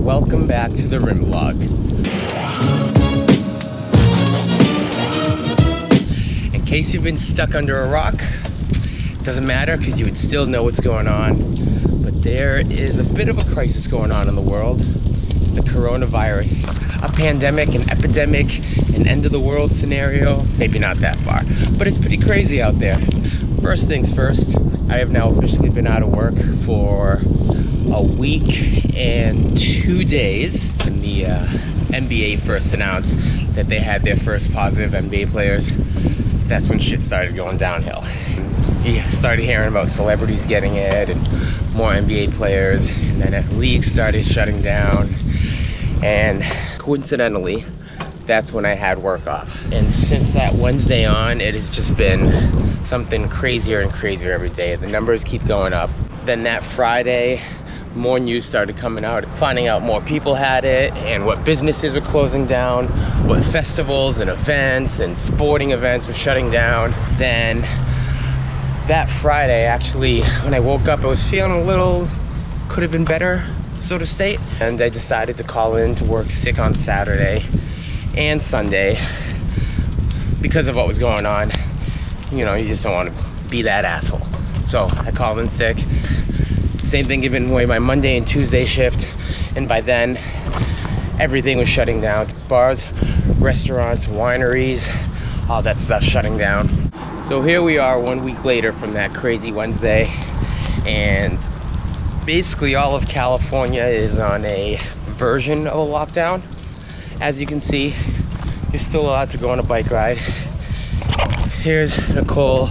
Welcome back to the Rim Vlog. In case you've been stuck under a rock, it doesn't matter because you would still know what's going on. But there is a bit of a crisis going on in the world. It's the coronavirus. A pandemic, an epidemic, an end of the world scenario. Maybe not that far, but it's pretty crazy out there. First things first, I have now officially been out of work for a week and 2 days. When the NBA first announced that they had their first positive NBA players, that's when shit started going downhill. You started hearing about celebrities getting it and more NBA players, and then leagues started shutting down. And coincidentally, that's when I had work off. And since that Wednesday on, it has just been something crazier and crazier every day. The numbers keep going up. Then that Friday, more news started coming out, finding out more people had it and what businesses were closing down, what festivals and events and sporting events were shutting down. Then that Friday, actually, when I woke up, I was feeling a little, could have been better, so to state. And I decided to call in to work sick on Saturday and Sunday because of what was going on. You know, you just don't want to be that asshole. So I called in sick. Same thing giving away my Monday and Tuesday shift, and by then everything was shutting down. Bars, restaurants, wineries, all that stuff shutting down. So here we are 1 week later from that crazy Wednesday, and basically all of California is on a version of a lockdown. As you can see, you're still allowed to go on a bike ride. Here's Nicole,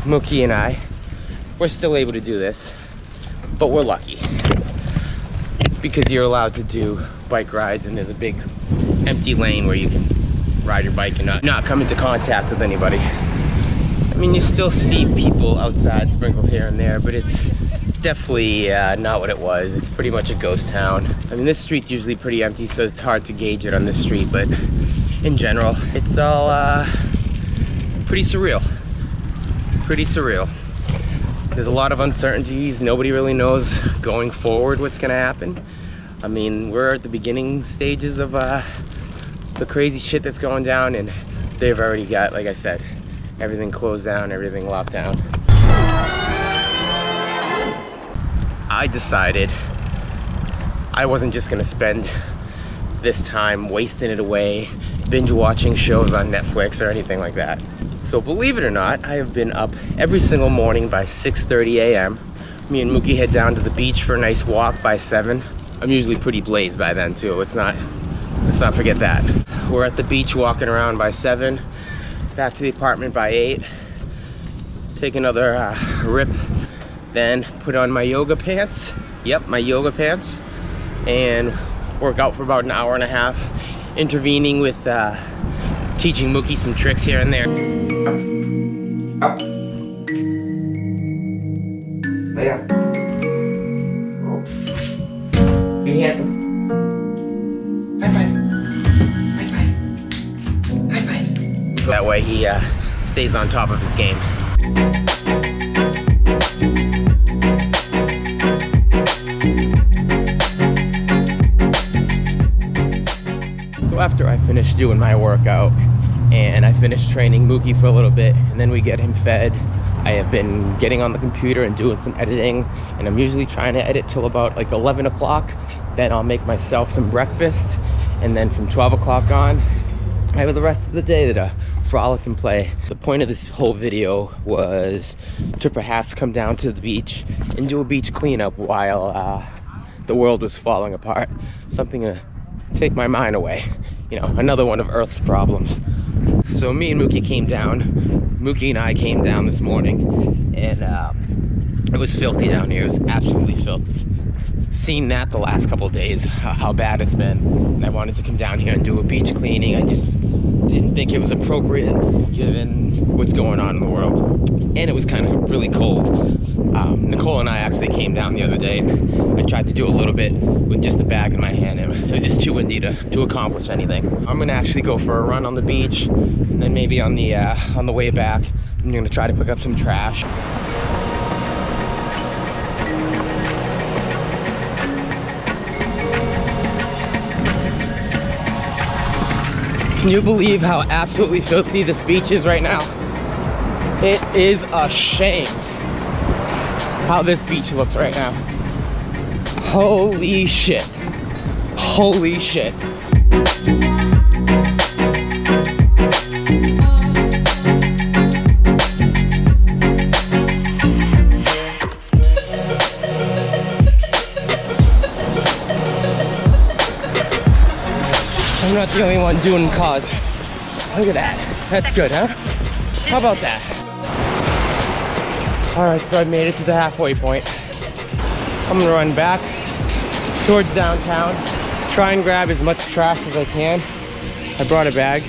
Mookie, and I. We're still able to do this, but we're lucky because you're allowed to do bike rides, and there's a big empty lane where you can ride your bike and not come into contact with anybody. I mean, you still see people outside sprinkled here and there, but it's definitely not what it was. It's pretty much a ghost town. I mean, this street's usually pretty empty, so it's hard to gauge it on this street, but in general, it's all pretty surreal. Pretty surreal. There's a lot of uncertainties. Nobody really knows going forward what's gonna happen. I mean, we're at the beginning stages of the crazy shit that's going down, and they've already got, like I said, everything closed down, everything locked down. I decided I wasn't just gonna spend this time wasting it away, binge watching shows on Netflix or anything like that. So believe it or not, I have been up every single morning by 6:30 a.m. Me and Mookie head down to the beach for a nice walk by 7. I'm usually pretty blazed by then too. Let's not forget that. We're at the beach walking around by 7, back to the apartment by 8, take another rip, then put on my yoga pants. Yep, my yoga pants, and work out for about an hour and a half, intervening with teaching Mookie some tricks here and there. Up. Lay down. Oh. Be handsome. High five. High five. High five. So that way he stays on top of his game. So after I finished doing my workout and I finished training Mookie for a little bit, and then we get him fed, I have been getting on the computer and doing some editing, and I'm usually trying to edit till about like 11 o'clock. Then I'll make myself some breakfast, and then from 12 o'clock on, I have the rest of the day to frolic and play. The point of this whole video was to perhaps come down to the beach and do a beach cleanup while the world was falling apart. Something to take my mind away. You know, another one of Earth's problems. So me and Mookie came down. Mookie and I came down this morning, and it was filthy down here. It was absolutely filthy. Seen that the last couple of days, how bad it's been. And I wanted to come down here and do a beach cleaning. I just didn't think it was appropriate given what's going on in the world. And it was kind of really cold. Nicole and I actually came down the other day, and I tried to do a little bit with just a bag in my hand. It was just too windy to accomplish anything. I'm gonna actually go for a run on the beach, and then maybe on the way back, I'm gonna try to pick up some trash. Can you believe how absolutely filthy this beach is right now? It is a shame how this beach looks right now. Holy shit. Holy shit. I'm not the only one doing cause. Look at that. That's good, huh? How about that? All right, so I made it to the halfway point. I'm gonna run back towards downtown, try and grab as much trash as I can. I brought a bag.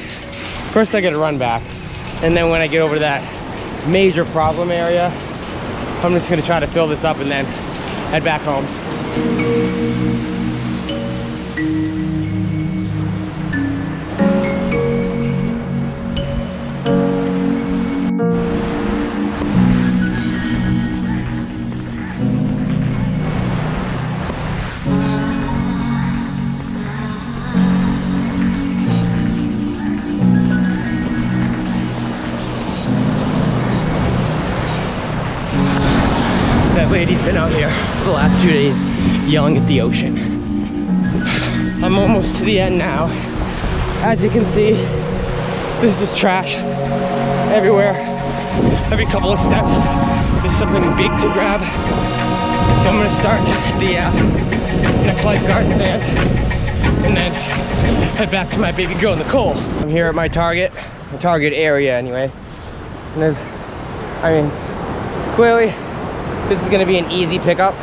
First I gotta run back, and then when I get over to that major problem area, I'm just gonna try to fill this up and then head back home. That lady's been out here for the last 2 days yelling at the ocean. I'm almost to the end now. As you can see, there's just trash everywhere. Every couple of steps, there's something big to grab. So I'm gonna start the next lifeguard stand and then head back to my baby girl, Nicole. I'm here at my target area anyway. And there's, I mean, clearly, this is gonna be an easy pickup.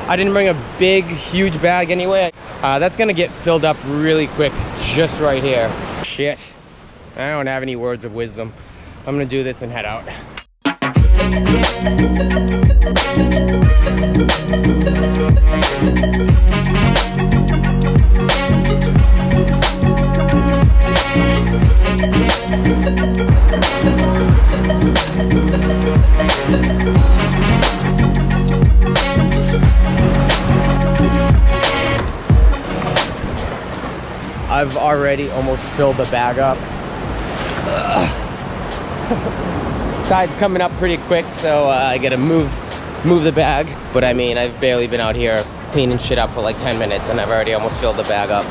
I didn't bring a big, huge bag anyway. That's gonna get filled up really quick, just right here. Shit, I don't have any words of wisdom. I'm gonna do this and head out. I've already almost filled the bag up. Tide's coming up pretty quick, so I gotta move the bag. But I mean, I've barely been out here cleaning shit up for like 10 minutes and I've already almost filled the bag up.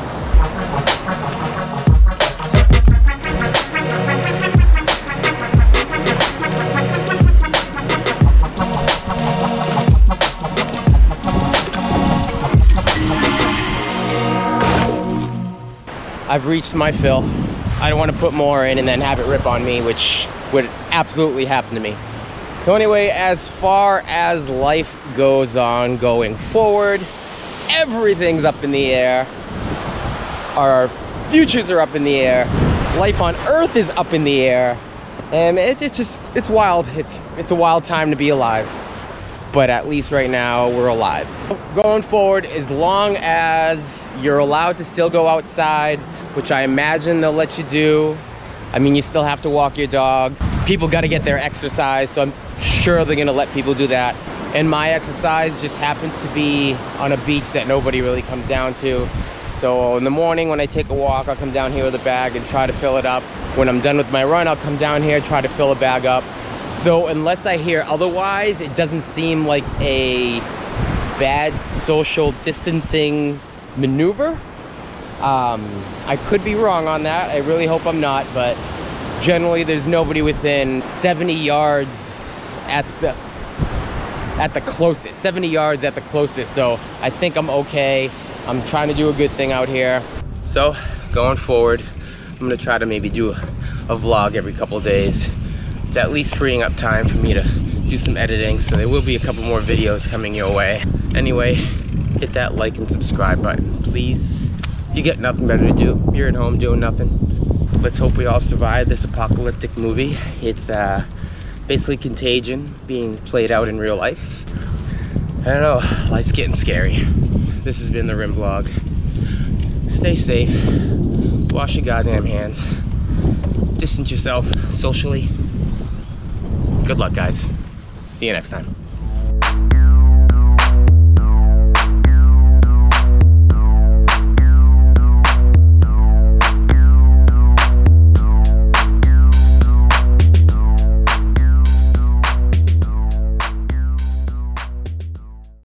I've reached my fill. I don't want to put more in and then have it rip on me, which would absolutely happen to me. So anyway, as far as life goes on going forward, everything's up in the air. Our futures are up in the air. Life on Earth is up in the air. And it's wild. It's a wild time to be alive. But at least right now, we're alive. Going forward, as long as you're allowed to still go outside, which I imagine they'll let you do. I mean, you still have to walk your dog. People got to get their exercise, so I'm sure they're gonna let people do that. And my exercise just happens to be on a beach that nobody really comes down to. So in the morning when I take a walk, I'll come down here with a bag and try to fill it up. When I'm done with my run, I'll come down here, try to fill a bag up. So unless I hear otherwise, it doesn't seem like a bad social distancing maneuver. I could be wrong on that. I really hope I'm not, but generally there's nobody within 70 yards at the closest. 70 yards at the closest, so I think I'm okay. I'm trying to do a good thing out here. So going forward, I'm gonna try to maybe do a vlog every couple days. It's at least freeing up time for me to do some editing, so there will be a couple more videos coming your way. Anyway, hit that like and subscribe button, please. You get nothing better to do. You're at home doing nothing. Let's hope we all survive this apocalyptic movie. It's basically Contagion being played out in real life. I don't know, life's getting scary. This has been the Rim Vlog. Stay safe, wash your goddamn hands, distance yourself socially. Good luck, guys. See you next time.